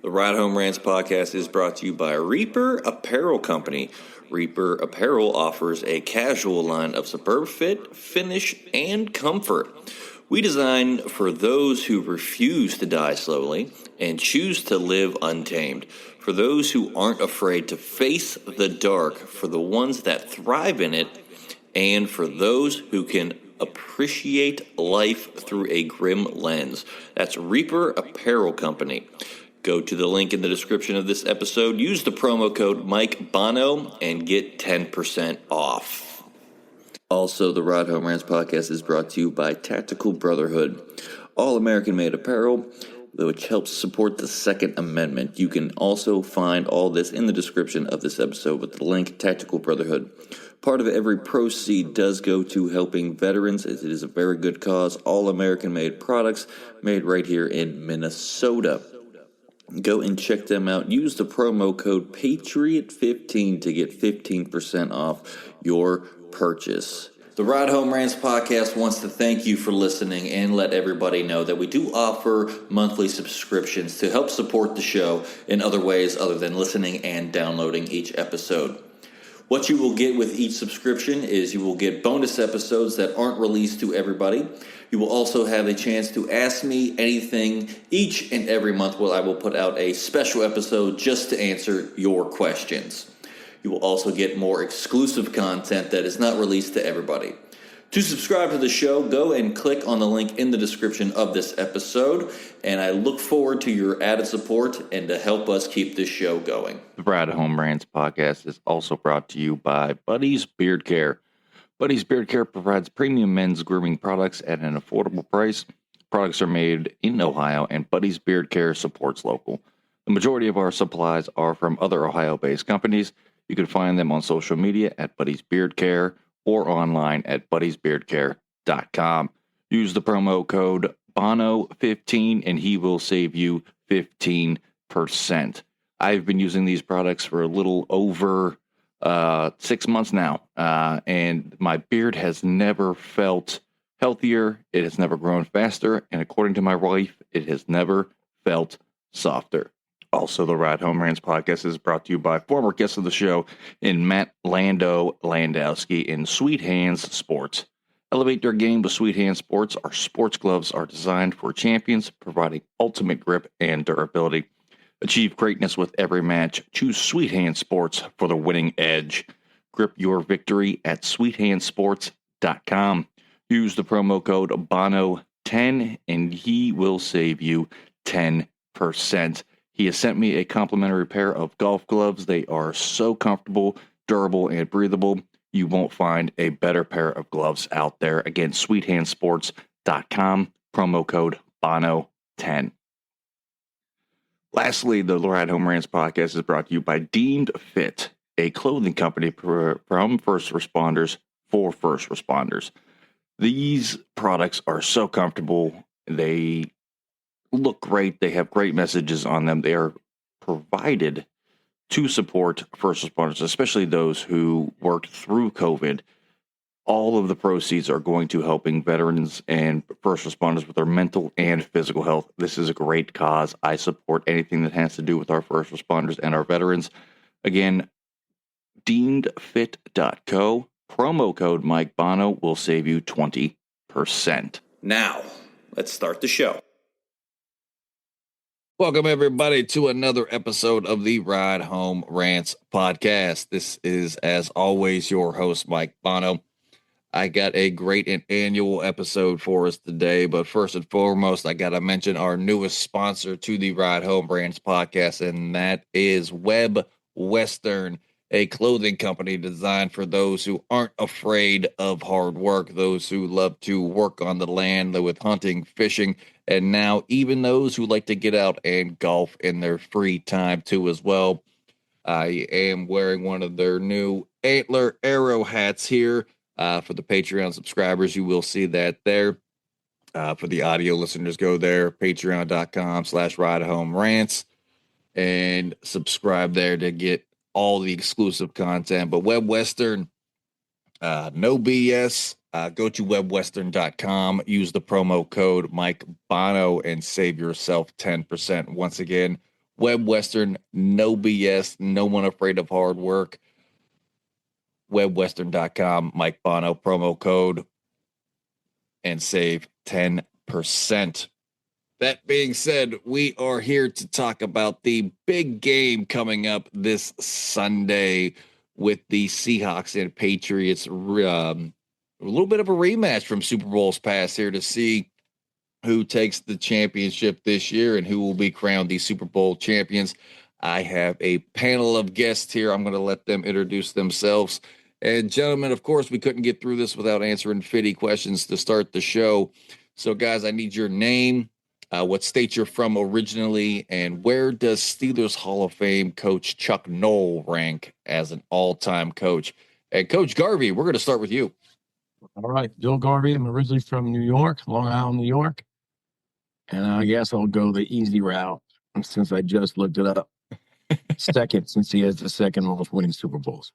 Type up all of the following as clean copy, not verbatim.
The Ride Home Rants podcast is brought to you by Reaper Apparel Company. Reaper Apparel offers a casual line of superb fit, finish, and comfort. We design for those who refuse to die slowly and choose to live untamed. For those who aren't afraid to face the dark, for the ones that thrive in it, and for those who can appreciate life through a grim lens. That's Reaper Apparel Company. Go to the link in the description of this episode, use the promo code Mike Bono, and get 10% off. Also, the Ride Home Rants podcast is brought to you by Tactical Brotherhood, all American-made apparel, which helps support the Second Amendment. You can also find all this in the description of this episode with the link Tactical Brotherhood. Part of every proceed does go to helping veterans. It is a very good cause. All American-made products made right here in Minnesota. Go and check them out. Use the promo code PATRIOT15 to get 15% off your purchase. The Ride Home Rants podcast wants to thank you for listening and let everybody know that we do offer monthly subscriptions to help support the show in other ways other than listening and downloading each episode. What you will get with each subscription is you will get bonus episodes that aren't released to everybody. You will also have a chance to ask me anything each and every month where I will put out a special episode just to answer your questions. You will also get more exclusive content that is not released to everybody. To subscribe to the show, go and click on the link in the description of this episode, and I look forward to your added support and to help us keep this show going. The Ride Home Rants podcast is also brought to you by Buddy's Beard Care. Buddy's Beard Care provides premium men's grooming products at an affordable price. Products are made in Ohio, and Buddy's Beard Care supports local. The majority of our supplies are from other Ohio-based companies. You can find them on social media at Buddy's Beard Care or online at buddysbeardcare.com. Use the promo code BONO15 and he will save you 15%. I've been using these products for a little over 6 months now, and my beard has never felt healthier. It has never grown faster, and according to my wife, it has never felt softer. Also, the Ride Home Rants podcast is brought to you by former guest of the show in Matt Landowski in Sweet Hands Sports. Elevate their game with Sweet Hands Sports. Our sports gloves are designed for champions, providing ultimate grip and durability. Achieve greatness with every match. Choose Sweet Hands Sports for the winning edge. Grip your victory at sweethandsports.com. Use the promo code BONO10 and he will save you 10%. He has sent me a complimentary pair of golf gloves. They are so comfortable, durable, and breathable. You won't find a better pair of gloves out there. Again, sweethandsports.com, promo code BONO10. Lastly, the Ride Home Rants podcast is brought to you by Deemed Fit, a clothing company from first responders for first responders. These products are so comfortable. They look great. They have great messages on them. They are provided to support first responders, especially those who worked through COVID. All of the proceeds are going to helping veterans and first responders with their mental and physical health. This is a great cause. I support anything that has to do with our first responders and our veterans. Again, deemedfit.co, promo code Mike Bono will save you 20%. Now, let's start the show. Welcome, everybody, to another episode of the Ride Home Rants podcast. This is, as always, your host, Mike Bono. I got a great and annual episode for us today, but first and foremost, I got to mention our newest sponsor to the Ride Home Rants podcast, and that is Web Western, a clothing company designed for those who aren't afraid of hard work, those who love to work on the land with hunting, fishing, and now even those who like to get out and golf in their free time too as well. I am wearing one of their new antler arrow hats here. For the Patreon subscribers, you will see that there. For the audio listeners, go there, patreon.com/ridehomerants, and subscribe there to get all the exclusive content. But Web Western, no BS. Go to webwestern.com, use the promo code Mike Bono, and save yourself 10%. Once again, Web Western, no BS, no one afraid of hard work. Webwestern.com, Mike Bono, promo code, and save 10%. That being said, we are here to talk about the big game coming up this Sunday with the Seahawks and Patriots. A little bit of a rematch from Super Bowls past here to see who takes the championship this year and who will be crowned the Super Bowl champions. I have a panel of guests here. I'm going to let them introduce themselves. And gentlemen, of course, we couldn't get through this without answering 50 questions to start the show. So, guys, I need your name, what state you're from originally, and where does Steelers Hall of Fame coach Chuck Noll rank as an all-time coach? And Coach Garvey, we're going to start with you. All right, Bill Garvey. I'm originally from New York, Long Island, New York. And I guess I'll go the easy route since I just looked it up. Second, since he has the second most winning Super Bowls.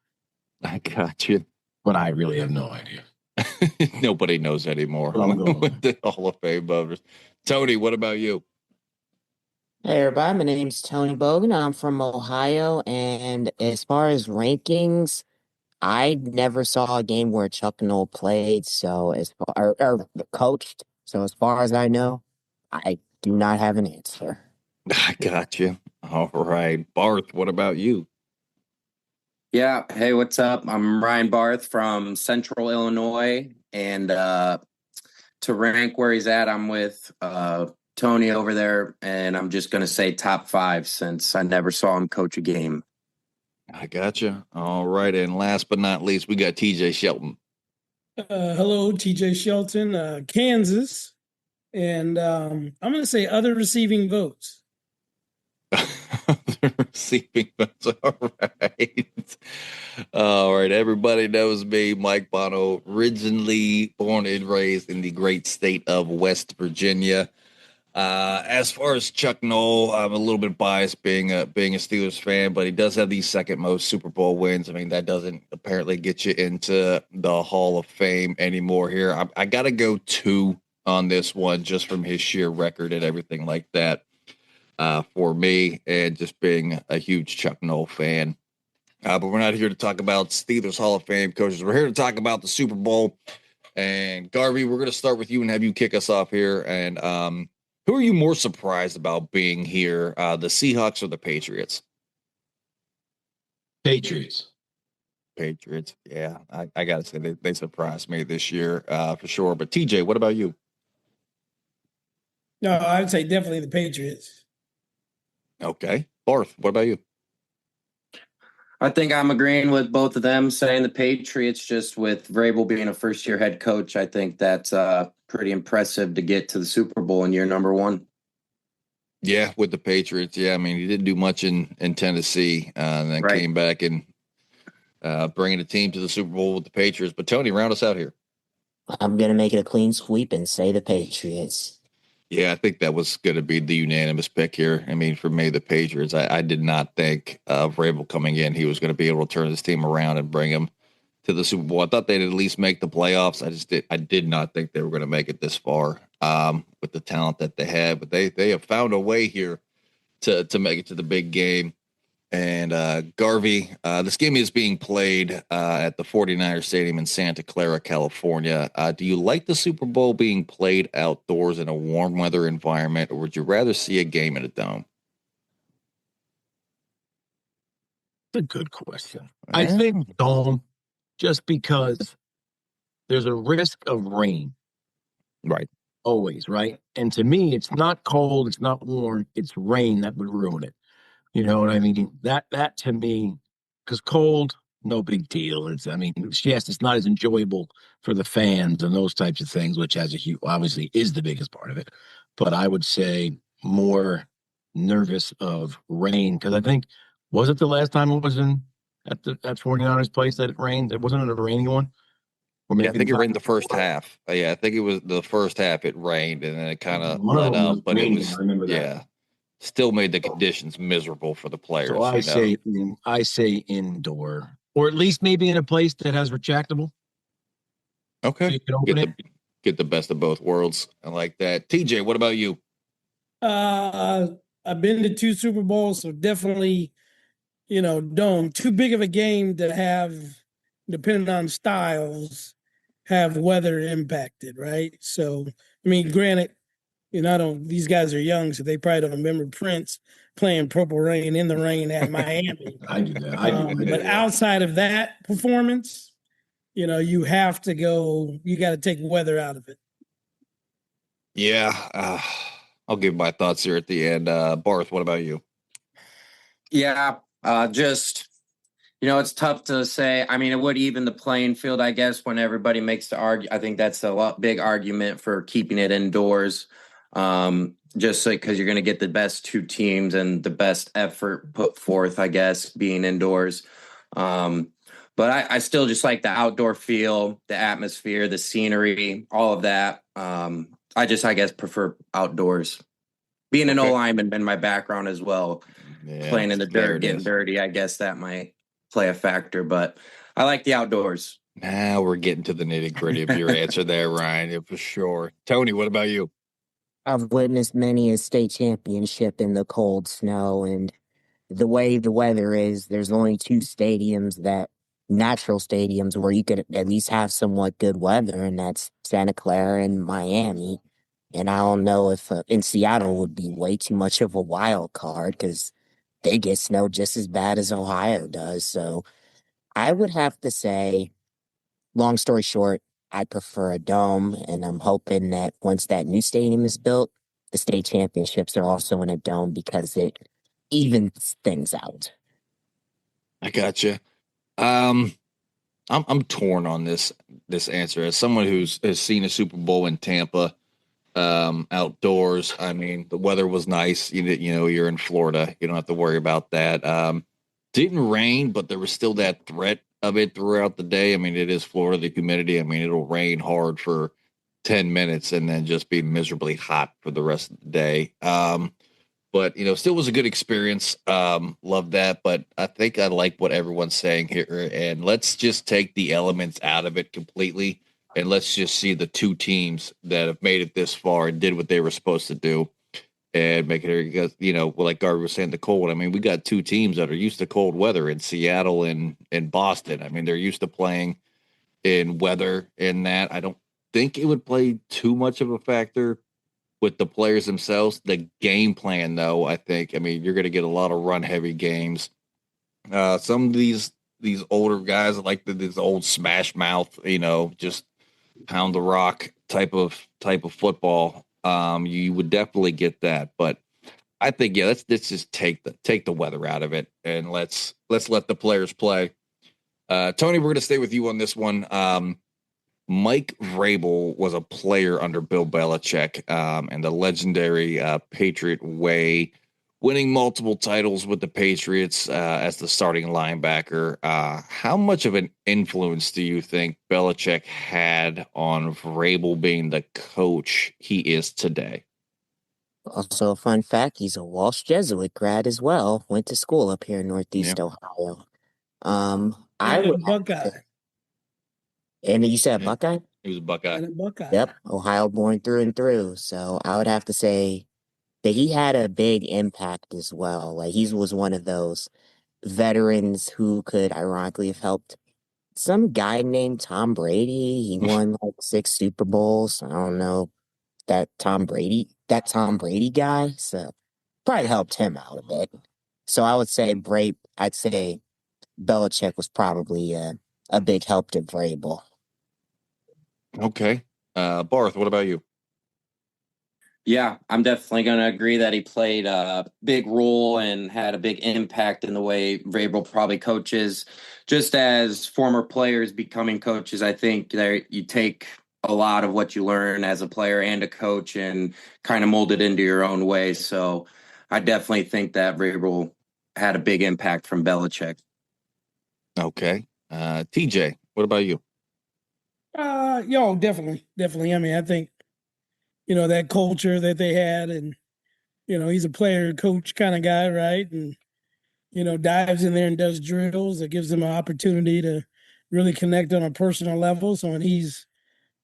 I got you. But I really have no idea. Nobody knows anymore with the Hall of Fame voters. Tony, what about you? Hey everybody, my name's Tony Bogan. I'm from Ohio, and as far as rankings, I never saw a game where Chuck Noll played, so as far or coached. So as far as I know, I do not have an answer. I got you. All right, Barth, what about you? Yeah. Hey, what's up? I'm Ryan Barth from Central Illinois, and to rank where he's at, I'm with Tony over there, and I'm just going to say top 5 since I never saw him coach a game. I got you. All right, and last but not least, we got TJ Shelton. Hello, TJ Shelton, Kansas, and I'm going to say other receiving votes. Receiving votes. All right. Everybody knows me, Mike Bono, originally born and raised in the great state of West Virginia. As far as Chuck Noll, I'm a little bit biased being a Steelers fan, but he does have the second most Super Bowl wins. I mean, that doesn't apparently get you into the Hall of Fame anymore here. I got to go 2 on this one just from his sheer record and everything like that. For me, and just being a huge Chuck Noll fan. But we're not here to talk about Steelers Hall of Fame coaches. We're here to talk about the Super Bowl. And Garvey, we're going to start with you and have you kick us off here. And who are you more surprised about being here, the Seahawks or the Patriots? Patriots. Patriots, yeah. I got to say, they surprised me this year for sure. But TJ, what about you? No, I would say definitely the Patriots. Okay. Barth, what about you? I think I'm agreeing with both of them, saying the Patriots, just with Vrabel being a first-year head coach. I think that's pretty impressive to get to the Super Bowl in year number 1. Yeah, with the Patriots. Yeah, I mean, he didn't do much in Tennessee, and then came back and bringing the team to the Super Bowl with the Patriots. But Tony, round us out here. I'm going to make it a clean sweep and say the Patriots. Yeah, I think that was going to be the unanimous pick here. I mean, for me, the Patriots. I did not think Vrabel coming in, he was going to be able to turn his team around and bring him to the Super Bowl. I thought they'd at least make the playoffs. I did not think they were going to make it this far with the talent that they have. But they have found a way here to make it to the big game. And Garvey, this game is being played at the 49ers Stadium in Santa Clara, California. Do you like the Super Bowl being played outdoors in a warm weather environment, or would you rather see a game in a dome? That's a good question. I think dome, just because there's a risk of rain. Right. Always, right? And to me, it's not cold, it's not warm, it's rain that would ruin it. You know what I mean? That to me, because cold, no big deal. Yes, it's not as enjoyable for the fans and those types of things, which has a huge, obviously is the biggest part of it. But I would say more nervous of rain, because I think, was it the last time it was at 49ers place that it rained? It wasn't a rainy one? Or Yeah, I think it rained the first half. Yeah, I think it was the first half it rained, and then it kind of let up. But raining, it was, I remember that. yeah, still made the conditions miserable for the players. So I say indoor, or at least maybe in a place that has retractable. Okay, so you can open get the best of both worlds. I like that. TJ, what about you? I've been to 2 Super Bowls, so definitely, dome. Too big of a game to have, depending on styles, have weather impacted, right? So, I mean, granted, I don't. These guys are young, so they probably don't remember Prince playing Purple Rain in the rain at Miami. I do that. I do. But outside of that performance, you have to go. You got to take weather out of it. Yeah, I'll give my thoughts here at the end. Barth, what about you? Yeah, just it's tough to say. I mean, it would even the playing field, I guess, when everybody makes the argument. I think that's a big argument for keeping it indoors. Just because you're going to get the best 2 teams and the best effort put forth, I guess, being indoors. But I still just like the outdoor feel, the atmosphere, the scenery, all of that. I guess, prefer outdoors. Being an O-lineman been my background as well. Yeah, playing in the dirt, getting dirty, I guess that might play a factor. But I like the outdoors. Now we're getting to the nitty-gritty of your answer there, Ryan, yeah, for sure. Tony, what about you? I've witnessed many a state championship in the cold snow, and the way the weather is, there's only 2 stadiums natural stadiums where you could at least have somewhat good weather, and that's Santa Clara and Miami. And I don't know if in Seattle would be way too much of a wild card because they get snow just as bad as Ohio does. So I would have to say, long story short, I prefer a dome, and I'm hoping that once that new stadium is built, the state championships are also in a dome because it evens things out. I gotcha. I'm torn on this answer. As someone has seen a Super Bowl in Tampa, outdoors. I mean, the weather was nice. You're in Florida. You don't have to worry about that. Didn't rain, but there was still that threat of it throughout the day. I mean, it is Florida, the humidity. I mean, it'll rain hard for 10 minutes and then just be miserably hot for the rest of the day. But still was a good experience. Love that. But I think I like what everyone's saying here. And let's just take the elements out of it completely. And let's just see the 2 teams that have made it this far and did what they were supposed to do and make it, because, like Garvey was saying, the cold. I mean, we got 2 teams that are used to cold weather in Seattle and Boston. I mean, they're used to playing in weather and that. I don't think it would play too much of a factor with the players themselves. The game plan, though, I mean, you're going to get a lot of run heavy games. Some of these older guys like this old smash mouth, just pound the rock type of football. You would definitely get that, but I think let's just take the weather out of it and let's let the players play. Tony, we're going to stay with you on this one. Mike Vrabel was a player under Bill Belichick, and the legendary Patriot way, winning multiple titles with the Patriots as the starting linebacker. How much of an influence do you think Belichick had on Vrabel being the coach he is today? Also, a fun fact, he's a Walsh Jesuit grad as well. Went to school up here in Northeast Ohio. I And a would Buckeye. And you said Buckeye? He was a Buckeye. And a Buckeye. Yep, Ohio born through and through. So I would have to say that he had a big impact as well. Like he was one of those veterans who could ironically have helped some guy named Tom Brady. He won like 6 Super Bowls. I don't know that Tom Brady guy. So probably helped him out a bit. So I would say I'd say Belichick was probably a big help to Vrabel. Okay. Barth, what about you? Yeah, I'm definitely going to agree that he played a big role and had a big impact in the way Vrabel probably coaches. Just as former players becoming coaches, I think that you take a lot of what you learn as a player and a coach and kind of mold it into your own way. So I definitely think that Vrabel had a big impact from Belichick. Okay. TJ, what about you? Definitely. I mean, I think, that culture that they had, and, he's a player coach kind of guy, right? And, dives in there and does drills. It gives him an opportunity to really connect on a personal level. So when he's,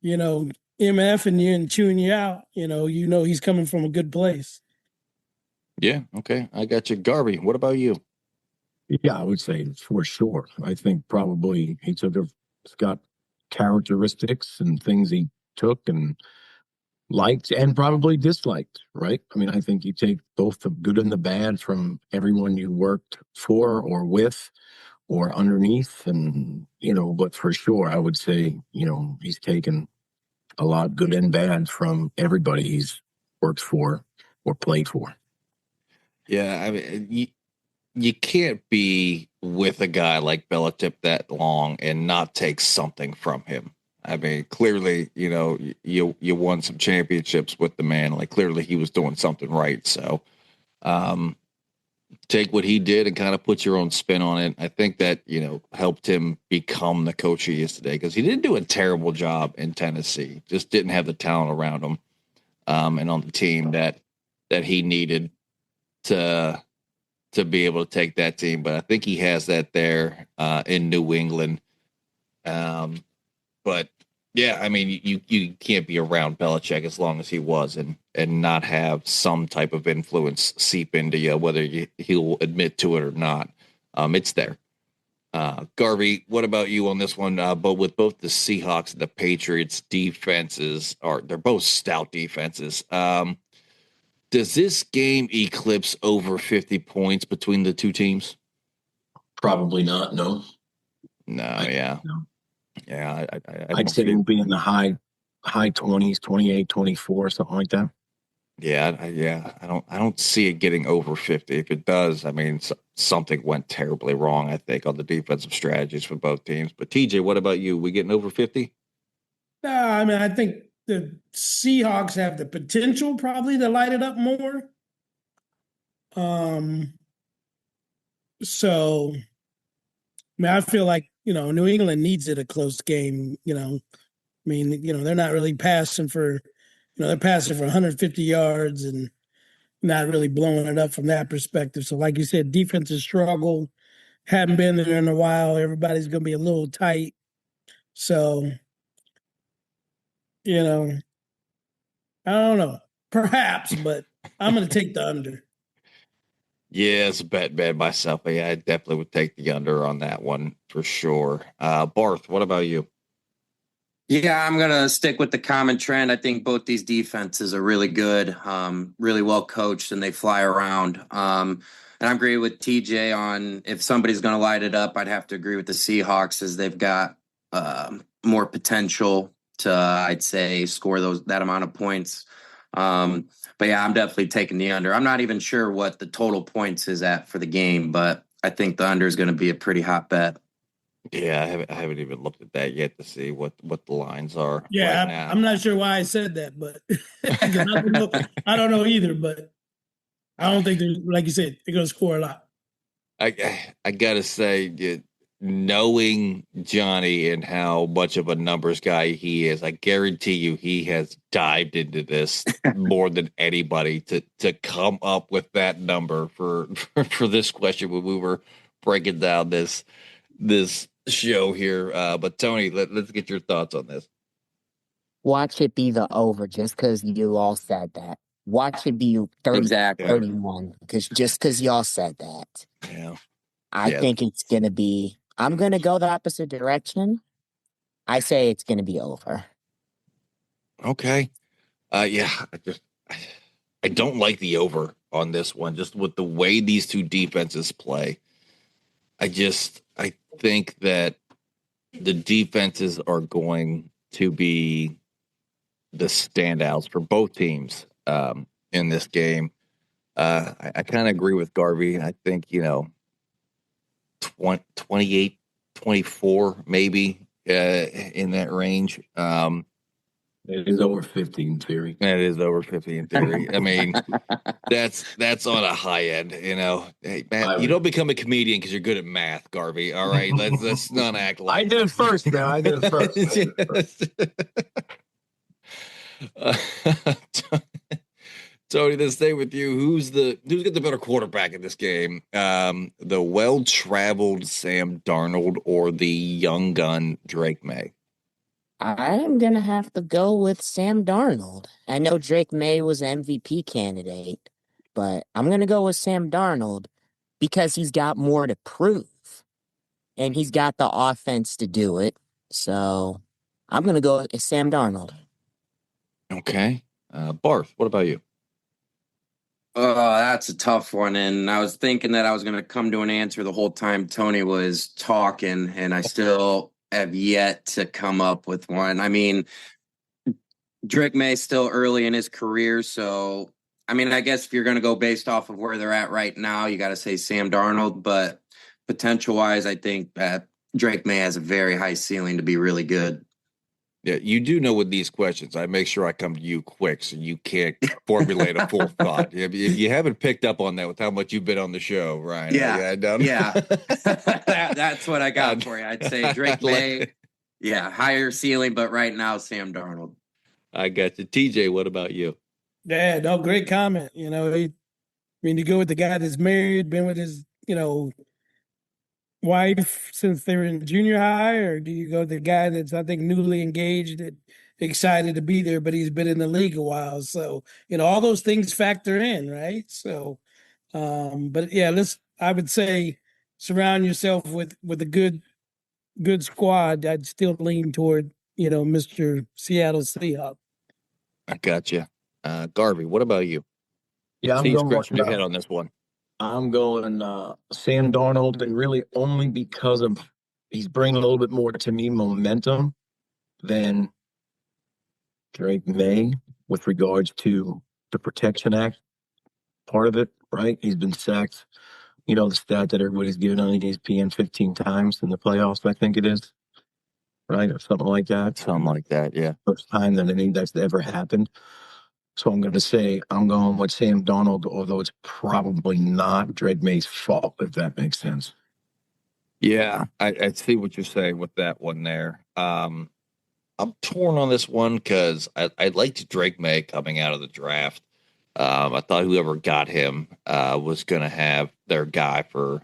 MF and you and chewing you out, he's coming from a good place. Yeah. Okay. I got you. Garvey, what about you? Yeah, I would say for sure. I think probably he's got characteristics and things he took and liked and probably disliked, right? I mean, I think you take both the good and the bad from everyone you worked for or with or underneath. And, but for sure, I would say, he's taken a lot good and bad from everybody he's worked for or played for. Yeah. I mean, you can't be with a guy like Belichick that long and not take something from him. I mean, clearly, you won some championships with the man. Like, clearly, he was doing something right. So, um, take what he did and kind of put your own spin on it. I think that helped him become the coach he is today, because he didn't do a terrible job in Tennessee. Just didn't have the talent around him, and on the team that he needed to be able to take that team. But I think he has that there in New England. But yeah, I mean, you can't be around Belichick as long as he was and not have some type of influence seep into you, whether he'll admit to it or not. It's there. Garvey, what about you on this one? But with both the Seahawks and the Patriots defenses they're both stout defenses. Does this game eclipse over 50 points between the two teams? Probably not. No. No, No. yeah. I'd say it'll be in the high 20s, 28, 24, something like that. Yeah. I don't see it getting over 50. If it does, I mean, something went terribly wrong, I think, on the defensive strategies for both teams. But TJ, what about you? We getting over 50? I mean, I think the Seahawks have the potential probably to light it up more. So I mean, I feel like, New England needs it a close game, I mean, they're not really passing for, they're passing for 150 yards and not really blowing it up from that perspective. So, like you said, defensive struggle, haven't been there in a while. Everybody's going to be a little tight. So, I don't know, perhaps, but I'm going to take the under. Yeah, it's a bet myself. But yeah, I definitely would take the under on that one for sure. Barth, what about you? Yeah, I'm going to stick with the common trend. I think both these defenses are really good, really well coached, and they fly around. And I agree with TJ on if somebody's going to light it up, I'd have to agree with the Seahawks as they've got more potential to, I'd say, score that amount of points. But yeah, I'm definitely taking the under. I'm not even sure what the total points is at for the game, but I think the under is going to be a pretty hot bet. Yeah, I haven't even looked at that yet to see what the lines are Yeah, right now. I'm not sure why I said that, but I don't know either. But I don't think they're, like you said, they're going to score a lot. I gotta say, knowing Johnny and how much of a numbers guy he is, I guarantee you he has dived into this more than anybody to come up with that number for this question when we were breaking down this show here. But Tony, let's get your thoughts on this. Watch it be the over just because you all said that. Watch it be 30, Exactly. 31 because y'all said that. Yeah. I think it's going to be, I'm going to go the opposite direction. I say it's going to be over. Okay. Yeah, I don't like the over on this one, just with the way these two defenses play. I think that the defenses are going to be the standouts for both teams in this game. I kind of agree with Garvey. I think, 28, 24, maybe in that range. It is over 50 in theory. It is over 50 in theory. I mean, that's on a high end, Hey, Matt, you don't become a comedian because you're good at math, Garvey. All right, let's not act like I did it first, man. I did it first. Tony, let's stay with you. Who's got the better quarterback in this game? The well-traveled Sam Darnold or the young gun Drake Maye? I'm going to have to go with Sam Darnold. I know Drake Maye was an MVP candidate, but I'm going to go with Sam Darnold because he's got more to prove and he's got the offense to do it. So I'm going to go with Sam Darnold. Okay. Barth, what about you? Oh, that's a tough one. And I was thinking that I was going to come to an answer the whole time Tony was talking, and I still have yet to come up with one. I mean, Drake Maye is still early in his career. So, I mean, I guess if you're going to go based off of where they're at right now, you got to say Sam Darnold. But potential wise, I think that Drake Maye has a very high ceiling to be really good. Yeah, you do know with these questions, I make sure I come to you quick so you can't formulate a full thought. If you haven't picked up on that with how much you've been on the show, Ryan. Yeah. That's what I got for you. I'd say Drake Maye, higher ceiling, but right now, Sam Darnold. I got you. TJ, what about you? Yeah, no, great comment. You know, I mean, you go with the guy that's married, been with his, wife since they were in junior high, or do you go with the guy that's, I think, newly engaged and excited to be there, but he's been in the league a while? So, all those things factor in, right? So, but yeah, I would say surround yourself with a good squad. I'd still lean toward, Mr. Seattle Seahawks. I got you. Garvey, what about you? Yeah, See you scratching your head on this one. I'm going Sam Darnold, and really only because of he's bringing a little bit more to me momentum than Drake Maye with regards to the Protection Act part of it, right? He's been sacked, the stat that everybody's given on ESPN 15 times in the playoffs, I think it is, right? Or something like that. Something like that, yeah. First time that that's ever happened. So I'm going to say I'm going with Sam Darnold, although it's probably not Drake Maye's fault, if that makes sense. Yeah, I see what you're saying with that one there. I'm torn on this one because I liked Drake Maye coming out of the draft. I thought whoever got him was going to have their guy for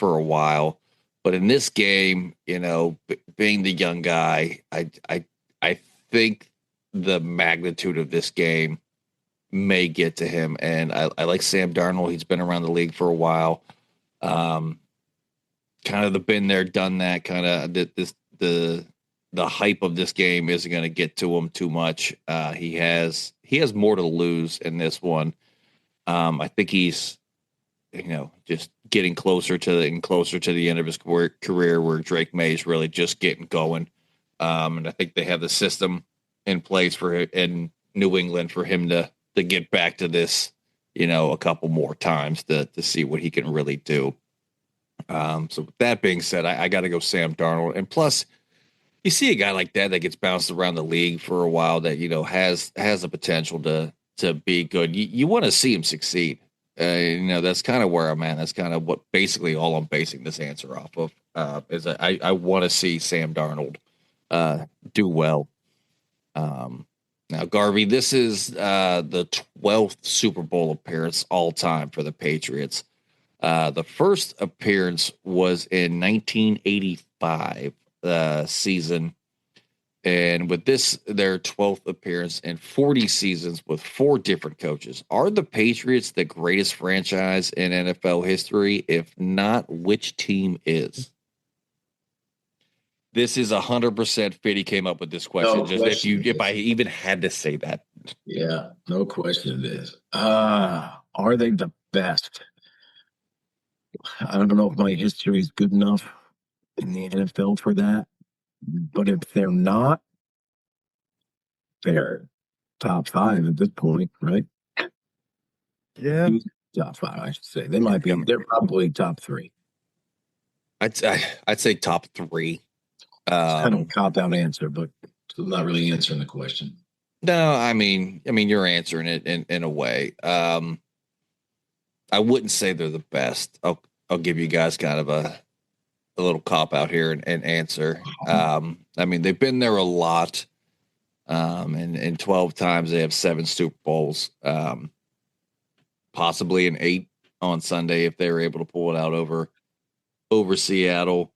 a while. But in this game, being the young guy, I think the magnitude of this game may get to him. And I like Sam Darnold. He's been around the league for a while. Kind of the been there, done that. Kind of the hype of this game isn't going to get to him too much. He has more to lose in this one. I think he's just getting closer to the end of his career where Drake Maye is really just getting going. And I think they have the system in place in New England for him to get back to this, a couple more times to see what he can really do. So with that being said, I got to go Sam Darnold. And plus, you see a guy like that gets bounced around the league for a while that, has the potential to be good. You want to see him succeed. That's kind of where I'm at. That's kind of what basically all I'm basing this answer off of. Is I want to see Sam Darnold do well. Now, Garvey, this is the 12th Super Bowl appearance all time for the Patriots. The first appearance was in 1985 season. And with this, their 12th appearance in 40 seasons with 4 different coaches. Are the Patriots the greatest franchise in NFL history? If not, which team is? This is 100% Fitty came up with this question. No question. If I even had to say that. Yeah, no question it is. Are they the best? I don't know if my history is good enough in the NFL for that. But if they're not, they're top 5 at this point, right? Yeah. Top 5, I should say. They might be, they're probably top 3. I'd say top 3. It's kind of a cop-out answer, but I'm not really answering the question. No, I mean, you're answering it in a way. I wouldn't say they're the best. I'll give you guys kind of a little cop out here and answer. They've been there a lot. And 12 times they have 7 Super Bowls, possibly an 8 on Sunday if they were able to pull it out over Seattle.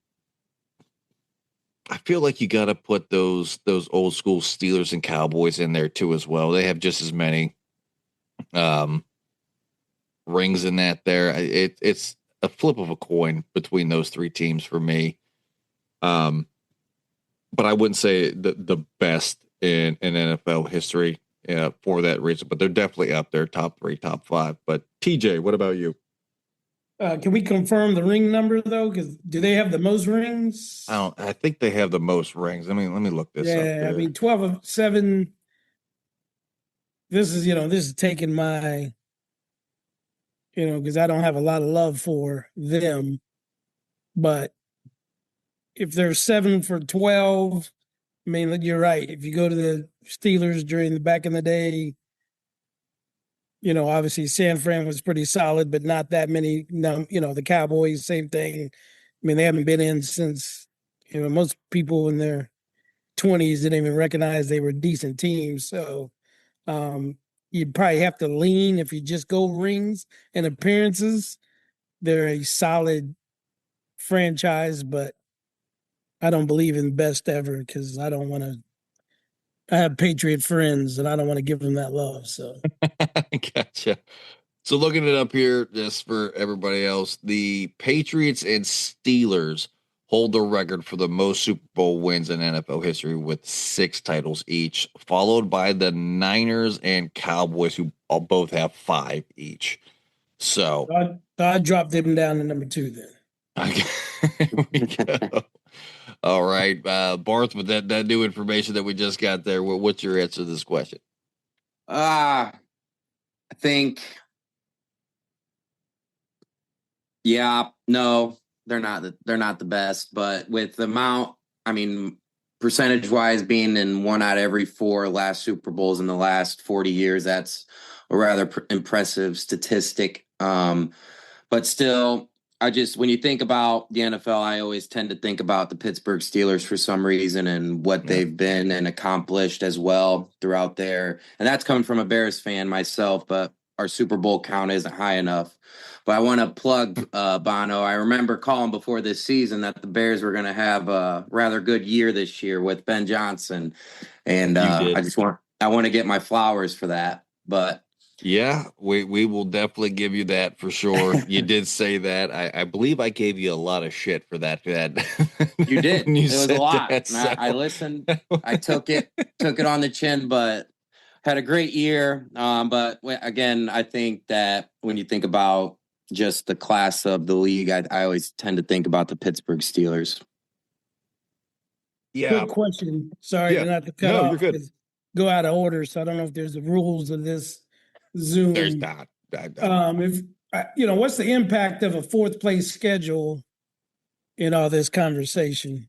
I feel like you got to put those old school Steelers and Cowboys in there too as well. They have just as many. rings in that there. It's a flip of a coin between those three teams for me. But I wouldn't say the best in NFL history for that reason. But they're definitely up there, top 3, top 5. But TJ, what about you? Can we confirm the ring number though? Because do they have the most rings? I think they have the most rings. I mean, let me look this up. Yeah, I mean 12 of 7. This is taking my, because I don't have a lot of love for them. But if they're 7 for 12, I mean, you're right. If you go to the Steelers during the back in the day, obviously San Fran was pretty solid, but not that many. The Cowboys, same thing. I mean, they haven't been in since, most people in their 20s didn't even recognize they were decent teams. So you'd probably have to lean if you just go rings and appearances. They're a solid franchise, but I don't believe in best ever because I don't want to. I have Patriot friends and I don't want to give them that love. So Gotcha. So looking it up here, just for everybody else, the Patriots and Steelers hold the record for the most Super Bowl wins in NFL history with 6 titles each, followed by the Niners and Cowboys, who all both have 5 each. So I dropped them down to number 2 then. Okay. Here we go. All right, Barth, with that new information that we just got there, what's your answer to this question? I think, yeah, no, they're not the best, but with the amount, I mean, percentage wise, being in 1 out of every 4 last Super Bowls in the last 40 years, that's a rather impressive statistic. But still, when you think about the NFL, I always tend to think about the Pittsburgh Steelers for some reason and what they've been and accomplished as well throughout there. And that's coming from a Bears fan myself, but our Super Bowl count isn't high enough. But I want to plug Bono. I remember calling before this season that the Bears were going to have a rather good year this year with Ben Johnson. And I want to get my flowers for that. But yeah, we will definitely give you that for sure. You did say that. I believe I gave you a lot of shit for that. You did. It was a lot. That, so. I listened. I took it on the chin, but had a great year. But again, I think that when you think about just the class of the league, I always tend to think about the Pittsburgh Steelers. Yeah. Quick question. Sorry not to cut off. You're good. Go out of order, so I don't know if there's the rules of this Zoom. There's not. What's the impact of a 4th place schedule in all this conversation?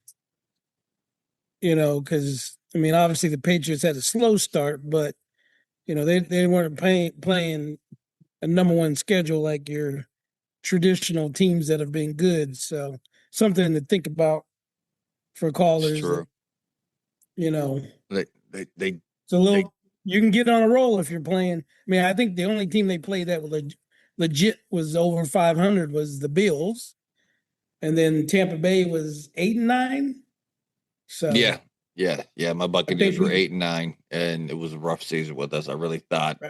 Because I mean, obviously the Patriots had a slow start, but they weren't playing a number 1 schedule like your traditional teams that have been good. So something to think about for callers. True. That, they it's a little. You can get on a roll if you're playing. I mean, I think the only team they played that was legit was over 500 was the Bills, and then Tampa Bay was 8-9. So yeah. My Buccaneers were 8-9, and it was a rough season with us. I really thought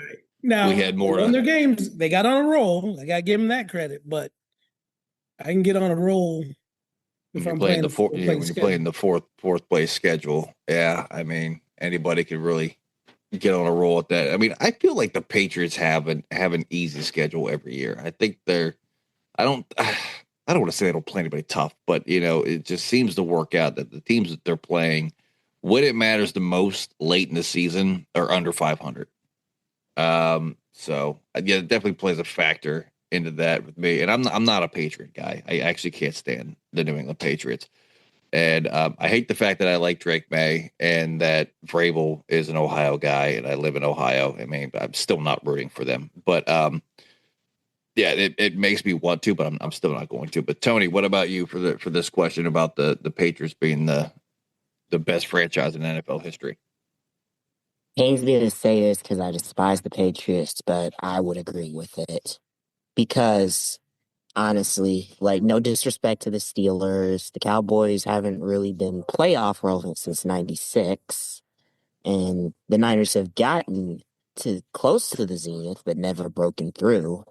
now we had more. On their games, they got on a roll. I got to give them that credit, but I can get on a roll if I'm playing when you're playing the fourth place schedule. Yeah, I mean anybody could really get on a roll at that. I mean, I feel like the Patriots have an easy schedule every year. I think I don't want to say they don't play anybody tough, but it just seems to work out that the teams that they're playing, when it matters the most late in the season, are under 500. So it definitely plays a factor into that with me. And I'm not a Patriot guy. I actually can't stand the New England Patriots. And I hate the fact that I like Drake Maye and that Vrabel is an Ohio guy and I live in Ohio. I mean, I'm still not rooting for them. But it makes me want to, but I'm still not going to. But Tony, what about you for this question about the Patriots being the best franchise in NFL history? Pains me to say this because I despise the Patriots, but I would agree with it. Because honestly, like, no disrespect to the Steelers, the Cowboys haven't really been playoff relevant since '96, and the Niners have gotten to close to the zenith but never broken through.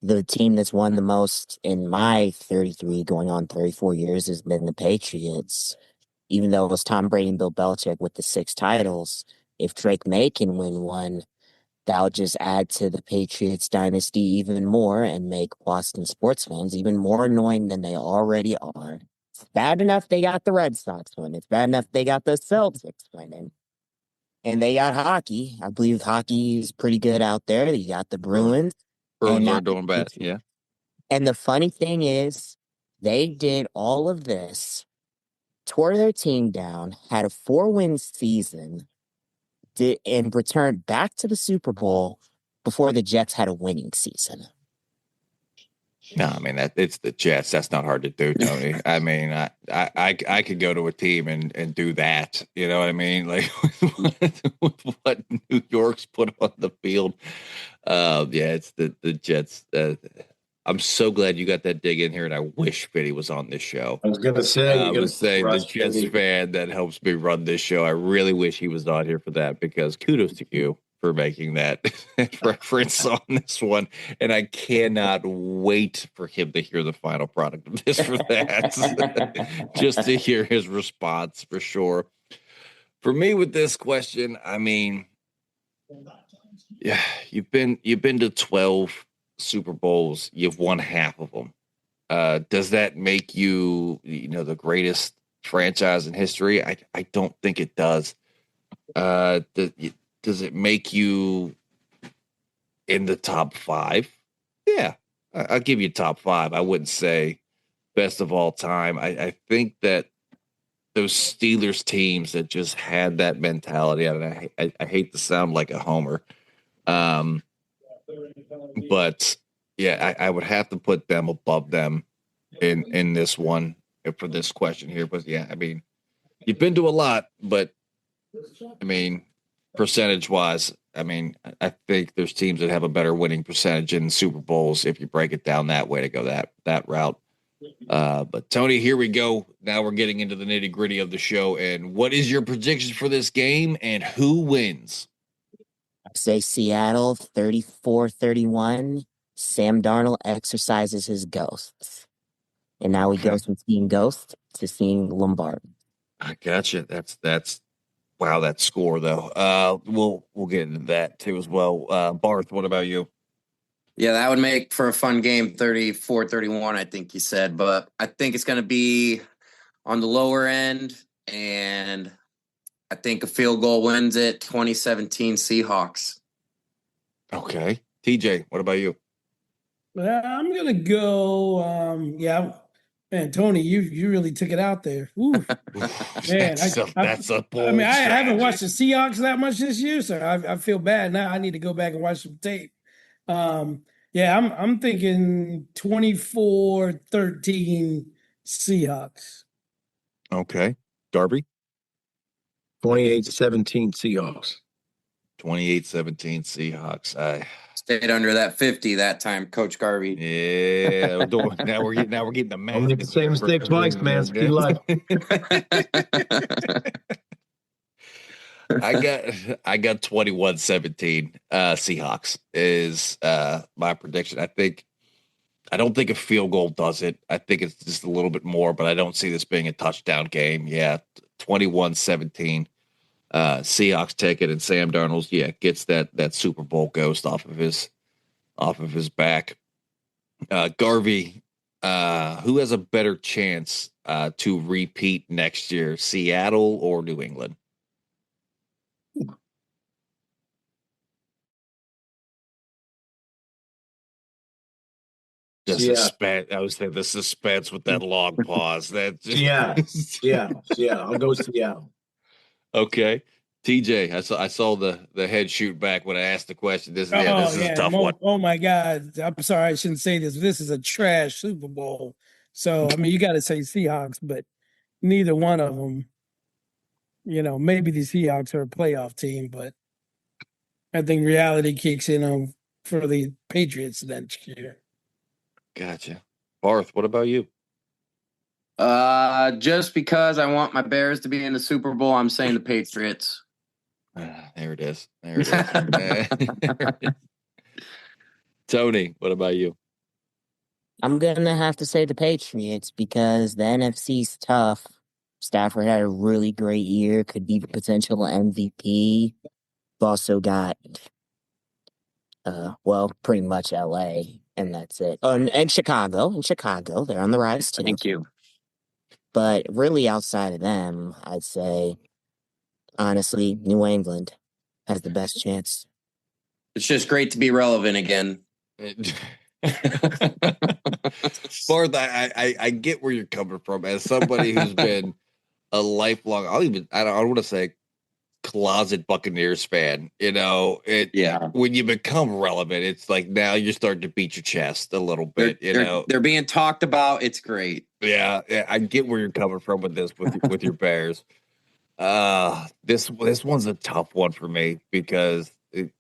the team that's won the most in my 33 going on 34 years has been the Patriots. Even though it was Tom Brady and Bill Belichick with the 6 titles, if Drake Maye can win one, that would just add to the Patriots dynasty even more and make Boston sports fans even more annoying than they already are. It's bad enough they got the Red Sox winning. It's bad enough they got the Celtics winning. And they got hockey. I believe hockey is pretty good out there. You got the Bruins. Bruins now aren't doing bad. Yeah. And the funny thing is, they did all of this, tore their team down, had a 4-win season, and returned back to the Super Bowl before the Jets had a winning season. No, I mean it's the Jets. That's not hard to do, Tony. I mean, I could go to a team and do that. You know what I mean? Like with what New York's put on the field. Yeah, it's the Jets. I'm so glad you got that dig in here, and I wish Fitty was on this show. I was gonna say, I was saying the Jets fan that helps me run this show. I really wish he was on here for that, because kudos to you for making that reference on this one. And I cannot wait for him to hear the final product of this for that. Just to hear his response for sure. For me with this question, I mean, yeah, you've been to 12 Super Bowls, you've won half of them. Does that make you, the greatest franchise in history? I don't think it does. Does it make you in the top 5? Yeah, I'll give you top 5. I wouldn't say best of all time. I think that those Steelers teams that just had that mentality, and I hate to sound like a homer, but yeah, I would have to put them above them in this one for this question here. But yeah, I mean, you've been to a lot, but I mean, percentage wise, I mean, I think there's teams that have a better winning percentage in Super Bowls if you break it down that way to go that route. But Tony, here we go. Now we're getting into the nitty gritty of the show. And what is your prediction for this game and who wins? I say Seattle 34-31. Sam Darnold exercises his ghosts. And now he goes from seeing ghosts to seeing Lombard. I gotcha. That's wow, that score though. We'll get into that too as well. Barth, what about you? Yeah, that would make for a fun game, 34-31, I think you said. But I think it's going to be on the lower end, and I think a field goal wins it, 2017 Seahawks. Okay. TJ, what about you? I'm going to go, man, Tony, you really took it out there. Ooh. Man, that's a bold I mean, I strategy. haven't watched the Seahawks that much this year, so I feel bad now. I need to go back and watch some tape. I'm thinking 24-13 Seahawks. Okay. Darby? 28-17 Seahawks. 28-17 Seahawks. Stayed under that 50 that time, Coach Garvey. Yeah. now we're getting the math. Don't make the same mistake twice, man. It's key life. I got 21-17 Seahawks is my prediction. I don't think a field goal does it. I think it's just a little bit more, but I don't see this being a touchdown game. Yeah, 21-17. Seahawks take it, and Sam Darnold, gets that Super Bowl ghost off of his back. Garvey, who has a better chance to repeat next year, Seattle or New England? The suspense. I was saying the suspense with that long pause. That Seattle. I'll go Seattle. Okay. TJ, I saw the head shoot back when I asked the question. This is a tough one. Oh my God. I'm sorry, I shouldn't say this. This is a trash Super Bowl. So I mean, you got to say Seahawks, but neither one of them. Maybe the Seahawks are a playoff team, but I think reality kicks in for the Patriots next year. Gotcha. Barth, what about you? Just because I want my Bears to be in the Super Bowl, I'm saying the Patriots. There it is. Tony, what about you? I'm gonna have to say the Patriots because the NFC's tough. Stafford had a really great year, could be the potential MVP. We've also got, well, pretty much LA, and that's it. Oh, and Chicago. And Chicago, they're on the rise too. Thank you. But really, outside of them, I'd say, honestly, New England has the best chance. It's just great to be relevant again. Barth, I get where you're coming from. As somebody who's been a lifelong, I don't want to say closet Buccaneers fan. When you become relevant, it's like now you're starting to beat your chest a little bit. They're being talked about. It's great. Yeah, I get where you're coming from with this with your Bears. This one's a tough one for me because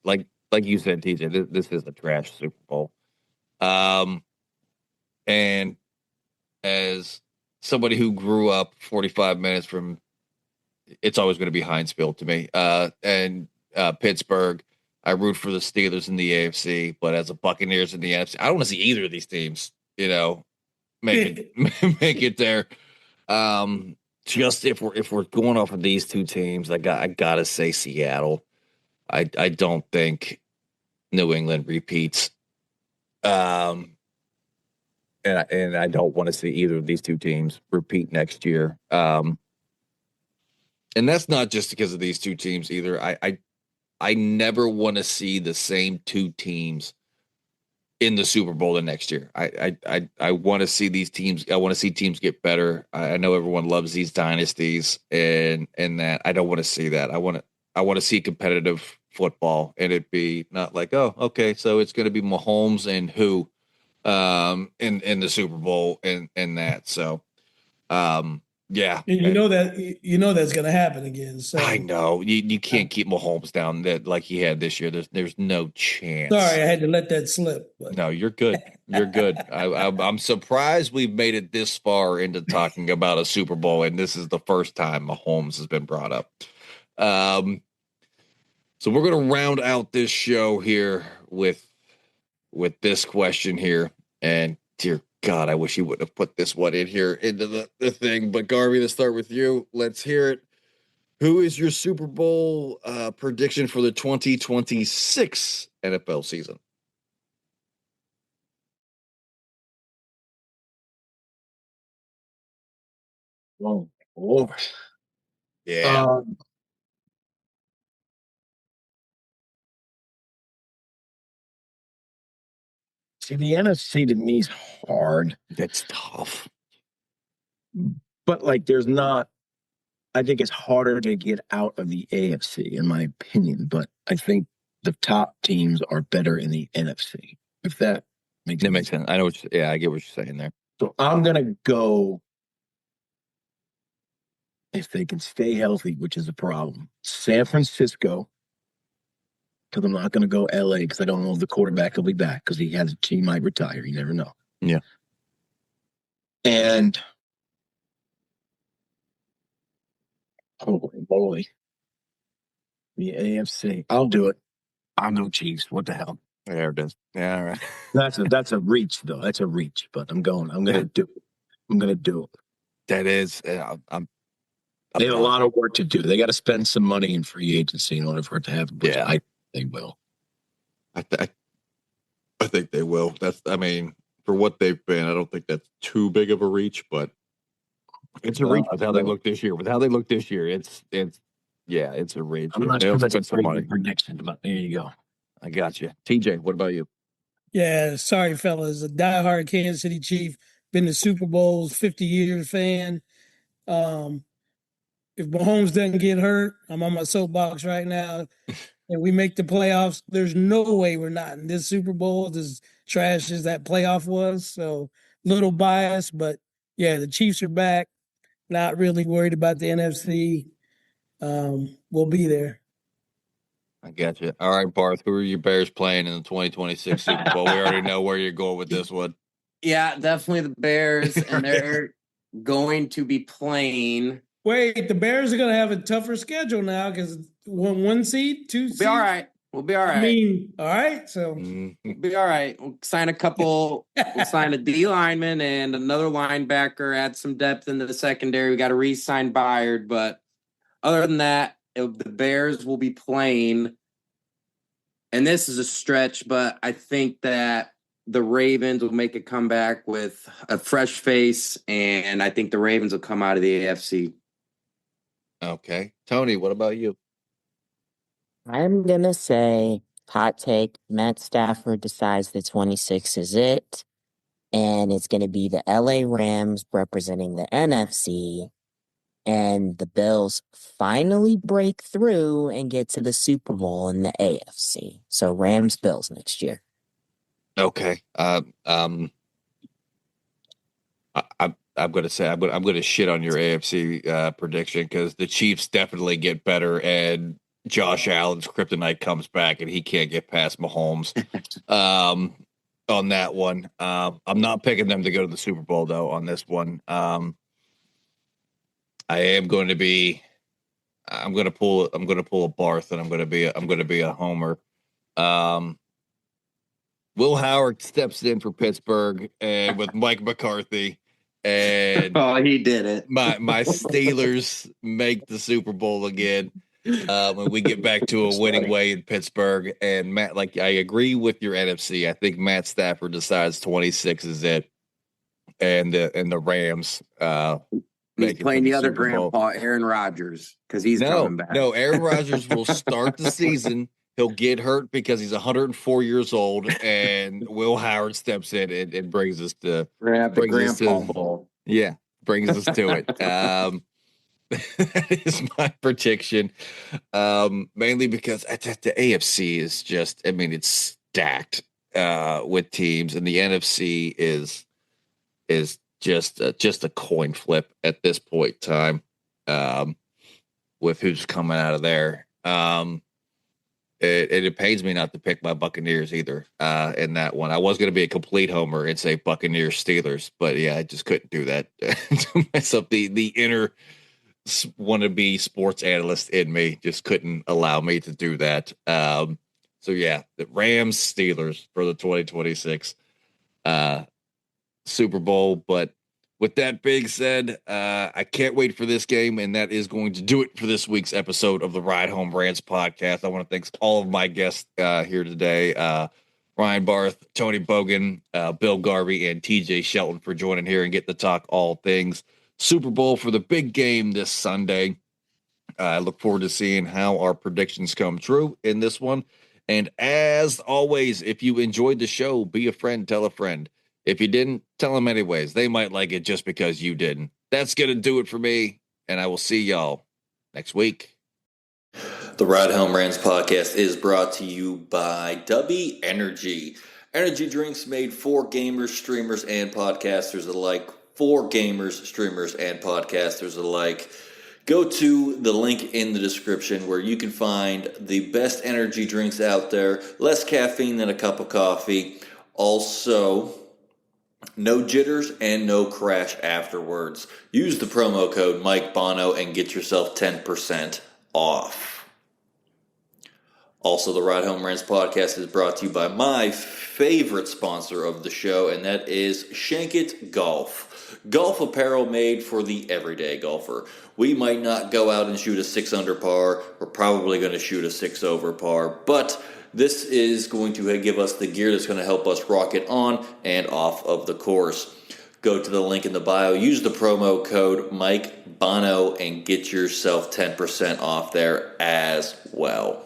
like you said, TJ, this is a trash Super Bowl. And as somebody who grew up 45 minutes from, it's always going to be Hinesville to me. And Pittsburgh, I root for the Steelers in the AFC, but as a Buccaneers in the NFC, I don't want to see either of these teams, make it there. Just if we're going off of these two teams, I gotta say Seattle. I don't think New England repeats. And I don't want to see either of these two teams repeat next year. And that's not just because of these two teams either. I never want to see the same two teams in the Super Bowl the next year. I want to see these teams. I want to see teams get better. I know everyone loves these dynasties and that. I don't want to see that. I want to see competitive football and it be not like, oh, okay, so it's going to be Mahomes and who in the Super Bowl and that. So yeah. You know that's going to happen again. So I know you can't keep Mahomes down that like he had this year. There's no chance. Sorry, I had to let that slip. But. No, you're good. You're good. I'm surprised we've made it this far into talking about a Super Bowl, and this is the first time Mahomes has been brought up. So we're gonna round out this show here with this question here, and dear God, I wish you would have put this one in here into the thing. But Garvey, let's start with you. Let's hear it. Who is your Super Bowl prediction for the 2026 NFL season? Oh, Lord. Yeah. See, the NFC to me is hard. That's tough. But like there's not, I think it's harder to get out of the AFC in my opinion, but I think the top teams are better in the NFC. If that makes sense. That makes sense. I know I get what you're saying there. So I'm gonna go, if they can stay healthy, which is a problem, San Francisco, because I'm not gonna go LA because I don't know if the quarterback will be back because he might retire. You never know. Yeah. And holy moly. The AFC. I'll do it. I'll go Chiefs. What the hell? There it is. Yeah, all right. That's a reach though. That's a reach, but I'm gonna do it. I'm gonna do it. That is they have a lot of work to do. They got to spend some money in free agency in order for it to happen. Yeah. I think they will. I think they will. For what they've been, I don't think that's too big of a reach, but it's a reach with how they look this year. With how they look this year, it's a reach. I'm not sure that's a pretty good prediction, but there you go. I got you. TJ, what about you? Yeah, sorry, fellas. A diehard Kansas City Chief, been to Super Bowls, 50 years fan. If Mahomes doesn't get hurt, I'm on my soapbox right now, and we make the playoffs, there's no way we're not in this Super Bowl as trash as that playoff was. So, little biased, but yeah, the Chiefs are back. Not really worried about the NFC. We'll be there. I got you. All right, Barth, who are your Bears playing in the 2026 Super Bowl? We already know where you're going with this one. Yeah, definitely the Bears, and they're going to be playing. Wait, the Bears are going to have a tougher schedule now because one seed, 2 seed. Be all right. We'll be all right. I mean, all right. So We'll be all right. We'll sign a couple. We'll sign a D lineman and another linebacker. Add some depth into the secondary. We got to re-sign Byard, but other than that, the Bears will be playing. And this is a stretch, but I think that the Ravens will make a comeback with a fresh face, and I think the Ravens will come out of the AFC. Okay. Tony, what about you? I'm going to say, hot take, Matt Stafford decides that 26 is it. And it's going to be the LA Rams representing the NFC. And the Bills finally break through and get to the Super Bowl in the AFC. So Rams, Bills next year. Okay. I'm going to say I'm going to shit on your AFC prediction because the Chiefs definitely get better and Josh Allen's kryptonite comes back and he can't get past Mahomes. On that one, I'm not picking them to go to the Super Bowl though. On this one, I am going to be. I'm going to pull a Barth and I'm going to be a homer. Will Howard steps in for Pittsburgh and with Mike McCarthy. And he did it. My Steelers make the Super Bowl again when we get back to a winning way in Pittsburgh. And Matt, I agree with your NFC. I think Matt Stafford decides 26 is it, and the Rams. He's playing the other grandpa, Aaron Rodgers, because he's coming back. No, Aaron Rodgers will start the season. He'll get hurt because he's 104 years old, and Will Howard steps in and brings us to Grandpa Bowl. Yeah, brings us to it. That is my prediction. Mainly because the AFC is just, it's stacked with teams, and the NFC is just a coin flip at this point in time with who's coming out of there. It pains me not to pick my Buccaneers either in that one. I was going to be a complete homer and say Buccaneers Steelers, but yeah, I just couldn't do that to myself. The inner wannabe sports analyst in me just couldn't allow me to do that. So yeah, the Rams Steelers for the 2026 Super Bowl. But with that being said, I can't wait for this game, and that is going to do it for this week's episode of the Ride Home Rants podcast. I want to thank all of my guests here today, Ryan Barth, Tony Bogan, Bill Garvey, and TJ Shelton for joining here and getting to talk all things Super Bowl for the big game this Sunday. I look forward to seeing how our predictions come true in this one. And as always, if you enjoyed the show, be a friend, tell a friend. If you didn't, tell them anyways. They might like it just because you didn't. That's going to do it for me, and I will see y'all next week. The Ride Home Rants podcast is brought to you by Dubby Energy. Energy drinks made for gamers, streamers, and podcasters alike. For gamers, streamers, and podcasters alike. Go to the link in the description where you can find the best energy drinks out there. Less caffeine than a cup of coffee. Also, no jitters and no crash afterwards. Use the promo code Mike Bono and get yourself 10% off. Also, the Ride Home Rants podcast is brought to you by my favorite sponsor of the show, and that is Shankit Golf. Golf apparel made for the everyday golfer. We might not go out and shoot a 6 under par. We're probably going to shoot a 6 over par, but this is going to give us the gear that's going to help us rock it on and off of the course. Go to the link in the bio, use the promo code Mike Bono, and get yourself 10% off there as well.